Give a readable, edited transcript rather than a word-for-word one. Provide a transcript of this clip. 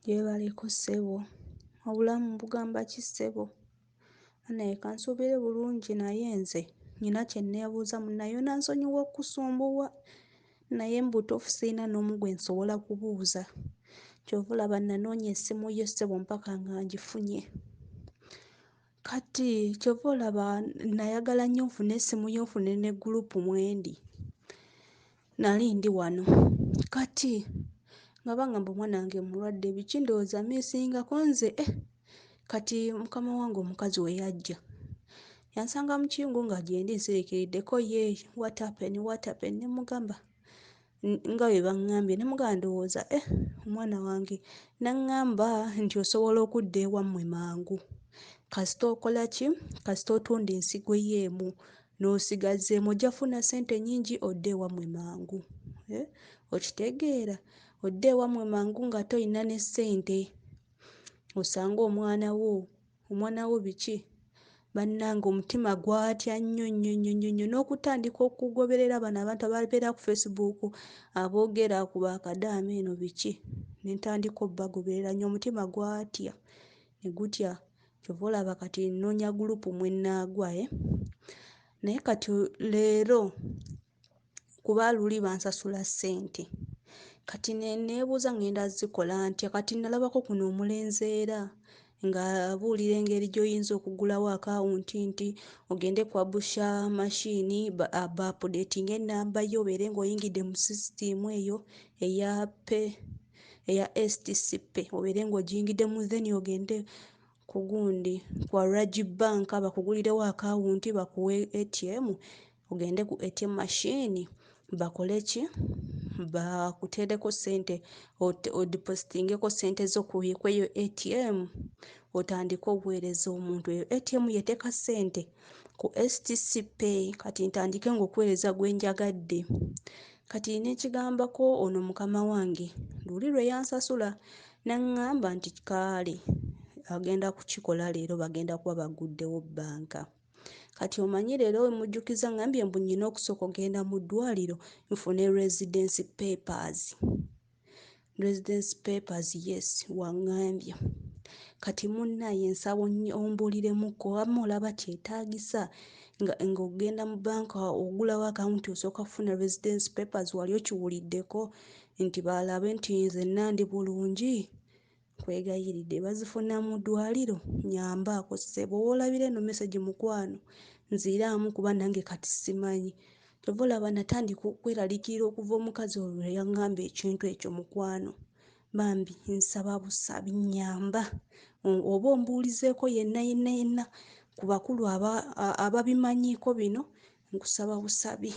Gyebaleko ssebo, obulamu bugamba ki ssebo? Naye kansuubire bulungi naye nze nina kye nneebuuza munnaye nansonyiwa okusumbuwa naye mbutuufu sirina n'omu gwe nsobola kubuuza. Kyova olaba nanoonya essimu yo ssebo mpaka nga ngifunye. Kati kyova olaba nayagala nnyo nfune essimu yo nfune ne gurupu mwendi. Nali ndi wano. Kati nga bangamba omwana wange mulwadde biki ndowooza miisingako nze kati mukama wange omukazi we yajja. Yansanga mu kiyungu nga gye ndi nsiriikiriddeko ye what happened ne mugamba nga bwe baŋŋambye ne mugamba ndowooza omwana wange naŋŋamba nti osobola okudda ewammwe mangu. Kasita okola ki? Kasita otunda ensigo y'emu n'osigazzeemu ojja kufuna ssente nnyingi odde ewammwe mangu. Okitegeera? Odde ewammwe mangu nga toyina ne ssente. Osanga omwana wo biki? Bannange omutima gwatya nnyo n'okutandika okugoberera bano abantu ababeera ku Facebook aboogera ku bakadaama eno biki. Ne ntandika obbagoberera nnyo omutima gwatya ne gutya. Kyova olaba kati nnoonya gurupu mwe nnaagwa naye kati leero kuba luli bansasula ssente. Kati neebuuza ŋŋenda zikola ntya? Kati nalabako kuno omulenzi era ng'abuulira engeri gy'oyinza okugulawo akawunti nti ogende ku abusha machine baapudeetinga ennamba yo obeere ng'oyingidde mu sisitiimu eyo eya STCP obeere ng'ogiyingiddemu then ogende ku gundi kwa Raj Bank bakugulirewo akawunti bakuwe ATM ogende ku ATM machine bakole ki? Bakuteereko ssente odipositingeko ssente zo kweyo ATM otandike obuweereza omuntu. Eyo ATM yeteeka ssente ku STCP kati ntandike ng'okuweereza gwe njagadde. Kati n'ekigambako ono mukama wange luli lwe yansasula n'aŋŋamba nti kaale agenda kukikola leero bagenda kuba baguddewo bbanka. Kati omanyi leero mujjukiza ŋŋambye mbu nnyina okusooka ogenda mu ddwaliro nfune residence papers yes waŋŋambye. Kati munnaye nsaba ombuuliremuko wamma olaba kyetaagisa ng'ogenda mu bbanka ogulawo akawunti osooka kufuna residence papers wali okiwuliddeko nti balabe nti nze nandi bulungi? Nkwegayiridde bazifuna mu ddwaliro nyambaako ssebo. Woolabira eno message mukwano nziraamu kuba nange kati simanyi. Kyova olaba natandika okweraliikirira okuva omukazi oyo lwe yaŋŋamba ekintu ekyo mukwano. Bambi nsaba busabi nnyamba oba ombuulizeeko yenna ku bakulu ababimanyiiko bino nkusaba busabi.